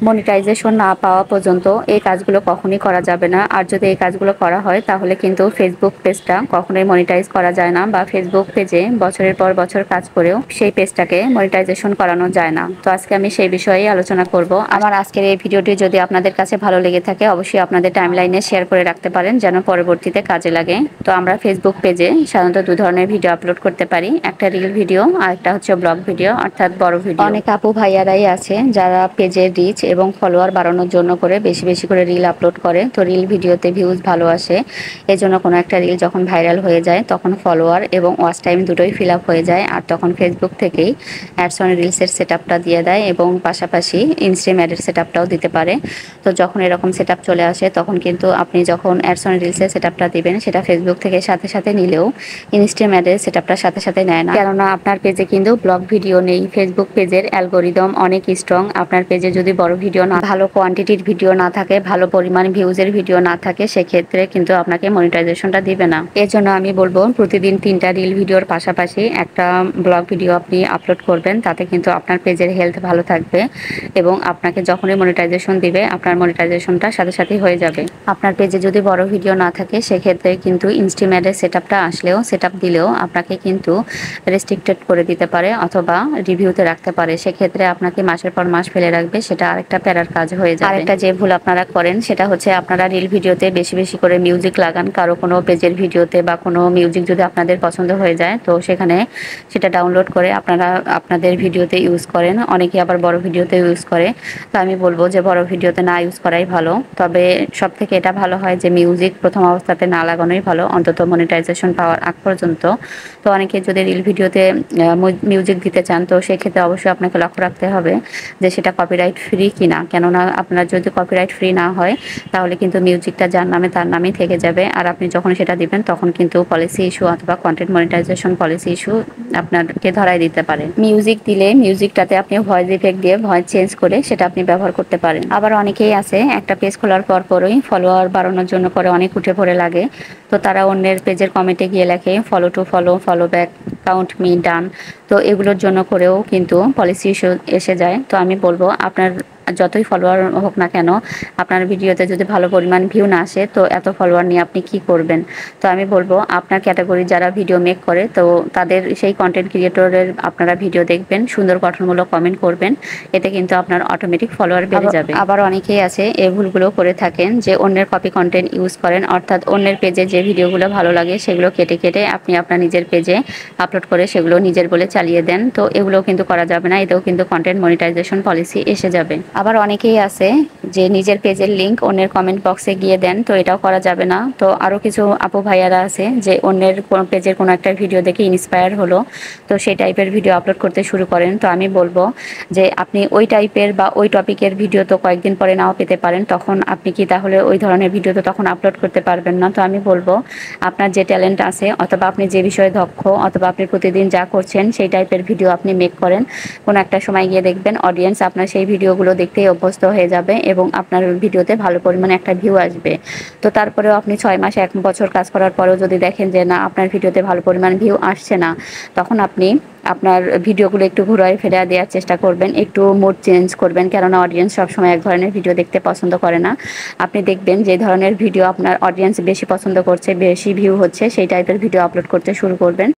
Monetization না পাওয়া পর্যন্ত এই কাজগুলো কখনোই করা যাবে না। আর যদি এই কাজগুলো করা হয় তাহলে কিন্তু ফেসবুক পেজটা কখনোই মনিটাইজ করা যায় না, বা ফেসবুক পেজে বছরের পর বছর কাজ করেও সেই পেজটাকে মনিটাইজেশন করানো যায় না। তো আজকে আমি সেই বিষয়ে আলোচনা করব। আমার আজকের এই ভিডিওটি যদি আপনাদের কাছে ভালো লেগে থাকে অবশ্যই আপনাদের টাইমলাইনে শেয়ার করে রাখতে পারেন, যেন পরবর্তীতে কাজে লাগে। তো আমরা ফেসবুক পেজে সাধারণত দুই ধরনের ভিডিও আপলোড করতে পারি, একটা রিল ভিডিও আর একটা হচ্ছে ব্লগ ভিডিও, অর্থাৎ বড় ভিডিও। অনেক আপু ভাইয়ারাই আছে যারা পেজের রিচ এবং ফলোয়ার বাড়ানোর জন্য করে বেশি বেশি করে রিল আপলোড করে। তো রিল ভিডিওতে ভিউজ ভালো আসে, এজন্য কোনো একটা রিল যখন ভাইরাল হয়ে যায় তখন ফলোয়ার এবং ওয়াচ টাইম দুটোই ফিল আপ হয়ে যায়, আর তখন ফেসবুক থেকেই অ্যাডস অন রিলসের সেট আপটা দিয়ে দেয় এবং পাশাপাশি ইনস্টাগ্রাম অ্যাডের সেট আপটাও দিতে পারে। তো যখন এরকম সেট আপ চলে আসে তখন কিন্তু আপনি যখন অ্যাডস অন রিলসের সেট আপটা দিবেন সেটা ফেসবুক থেকে সাথে সাথে নিলেও ইনস্টাগ্রাম অ্যাডের সেট আপটার সাথে সাথে নেয় না, কেননা আপনার পেজে কিন্তু ব্লগ ভিডিও নেই। ফেসবুক পেজের অ্যালগোরিদম অনেক স্ট্রং। আপনার পেজে যদি বড় ভিডিও না, ভালো কোয়ান্টিটির ভিডিও না থাকে, ভালো পরিমাণ ভিউজের ভিডিও না থাকে, সেক্ষেত্রে কিন্তু আপনাকে মনিটাইজেশনটা দিবে না। এর জন্য আমি বলবো প্রতিদিন 3টা রিল ভিডিওর পাশাপাশি একটা ব্লগ ভিডিও আপনি আপলোড করবেন, তাতে কিন্তু আপনার পেজের হেলথ ভালো থাকবে এবং আপনাকে যখনই মনিটাইজেশন দিবে আপনার মনিটাইজেশনটা সাথে সাথেই হয়ে যাবে। আপনার পেজে যদি বড় ভিডিও না থাকে সেক্ষেত্রে কিন্তু ইনস্টাগ্রাম অ্যাডের সেট আপটা আসলেও, সেট আপ দিলেও আপনাকে কিন্তু রেস্ট্রিক্টেড করে দিতে পারে অথবা রিভিউতে রাখতে পারে। সেক্ষেত্রে আপনাকে মাসের পর মাস ফেলে রাখবে, সেটা আরেকটা প্যারার কাজ হয়ে যাবে। আরেকটা যে ভুল আপনারা করেন সেটা হচ্ছে আপনারা রিল ভিডিওতে বেশি বেশি করে মিউজিক লাগান। কারো কোনো পেজের ভিডিওতে বা কোনো মিউজিক যদি আপনাদের পছন্দ হয়ে যায় তো সেখানে সেটা ডাউনলোড করে আপনারা আপনাদের ভিডিওতে ইউজ করেন। অনেকে আবার বড় ভিডিওতে ইউজ করে। তো আমি বলবো যে বড় ভিডিওতে না ইউজ করাই ভালো। তবে সব থেকে এটা ভালো হয় যে মিউজিক প্রথম অবস্থাতে না লাগানোই ভালো, অন্তত মনিটাইজেশন পাওয়ার আগ পর্যন্ত। তো অনেকে যদি রিল ভিডিওতে মিউজিক দিতে চান তো সেক্ষেত্রে অবশ্যই আপনাকে লক্ষ্য রাখতে হবে যে সেটা কপিরাইট ফ্রি কিনা, কেননা আপনার যদি কপিরাইট ফ্রি না হয় তাহলে কিন্তু মিউজিকটা যার নামে তার নামেই থেকে যাবে, আর আপনি যখন সেটা দিবেন তখন কিন্তু পলিসি ইস্যু অথবা কন্টেন্ট মনিটাইজেশন পলিসি ইস্যু আপনাকে ধরাই দিতে পারে। মিউজিক দিলে মিউজিকটাতে আপনি ভয়েস ইফেক্ট দিয়ে ভয়েস চেঞ্জ করে সেটা আপনি ব্যবহার করতে পারেন। আবার অনেকেই আছে একটা পেজ খোলার পরই ফলোয়ার বাড়ানোর জন্য করে অনেক উঠে পড়ে লাগে। তো তারা অন্যের পেজের কমেন্টে গিয়ে লেখে follow to follow, follow back, count me, done. তো এগুলোর জন্য করেও কিন্তু পলিসি ইস্যু এসে যায়। তো আমি বলবো আপনার যতই ফলোয়ার হোক না কেন, আপনার ভিডিওতে যদি ভালো পরিমাণ ভিউ না আসে তো এত ফলোয়ার নিয়ে আপনি কি করবেন। তো আমি বলবো আপনার ক্যাটাগরি যারা ভিডিও মেক করে তো তাদের সেই কন্টেন্ট ক্রিয়েটরের আপনারা ভিডিও দেখবেন, সুন্দর গঠনমূলক কমেন্ট করবেন, এতে কিন্তু আপনার অটোমেটিক ফলোয়ার বেড়ে যাবে। আবার অনেকেই আছে এই ভুলগুলো করে থাকেন যে অন্যের কপি কন্টেন্ট ইউজ করেন, অর্থাৎ অন্যের পেজে যে ভিডিওগুলো ভালো লাগে সেগুলো কেটে কেটে আপনি আপনার নিজের পেজে আপলোড করে সেগুলো নিজের বলে চালিয়ে দেন। তো এগুলো কিন্তু করা যাবে না, এতেও কিন্তু কন্টেন্ট মনিটাইজেশন পলিসি এসে যাবে। আবার অনেকেই আছে যে নিজের পেজের লিঙ্ক অন্যের কমেন্ট বক্সে গিয়ে দেন, তো এটাও করা যাবে না। তো আরও কিছু আপু ভাইয়ারা আছে যে অন্যের পেজের কোনো একটা ভিডিও দেখে ইন্সপায়ার হলো, তো সেই টাইপের ভিডিও আপলোড করতে শুরু করেন। তো আমি বলবো যে আপনি ওই টাইপের বা ওই টপিকের ভিডিও তো কয়েকদিন পরে নাও পেতে পারেন, তখন আপনি কি তাহলে ওই ধরনের ভিডিও তো তখন আপলোড করতে পারবেন না। তো আমি বলবো আপনার যে ট্যালেন্ট আছে অথবা আপনি যে বিষয়ে দক্ষ অথবা আপনি প্রতিদিন যা করছেন সেই টাইপের ভিডিও আপনি মেক করেন। কোনো একটা সময় গিয়ে দেখবেন অডিয়েন্স আপনার সেই ভিডিওগুলো দেখতেই অভ্যস্ত হয়ে যাবে এবং আপনার ভিডিওতে ভালো পরিমাণে একটা ভিউ আসবে। তো তারপরেও আপনি 6 মাস 1 বছর কাজ করার পরেও যদি দেখেন যে না আপনার ভিডিওতে ভালো পরিমাণ ভিউ আসছে না, তখন আপনি আপনার ভিডিওগুলো একটু ঘুরায় ফেরা দেওয়ার চেষ্টা করবেন, একটু মুড চেঞ্জ করবেন, কেননা অডিয়েন্স সবসময় এক ধরনের ভিডিও দেখতে পছন্দ করে না। আপনি দেখবেন যে ধরনের ভিডিও আপনার অডিয়েন্স বেশি পছন্দ করছে, বেশি ভিউ হচ্ছে, সেই টাইপের ভিডিও আপলোড করতে শুরু করবেন।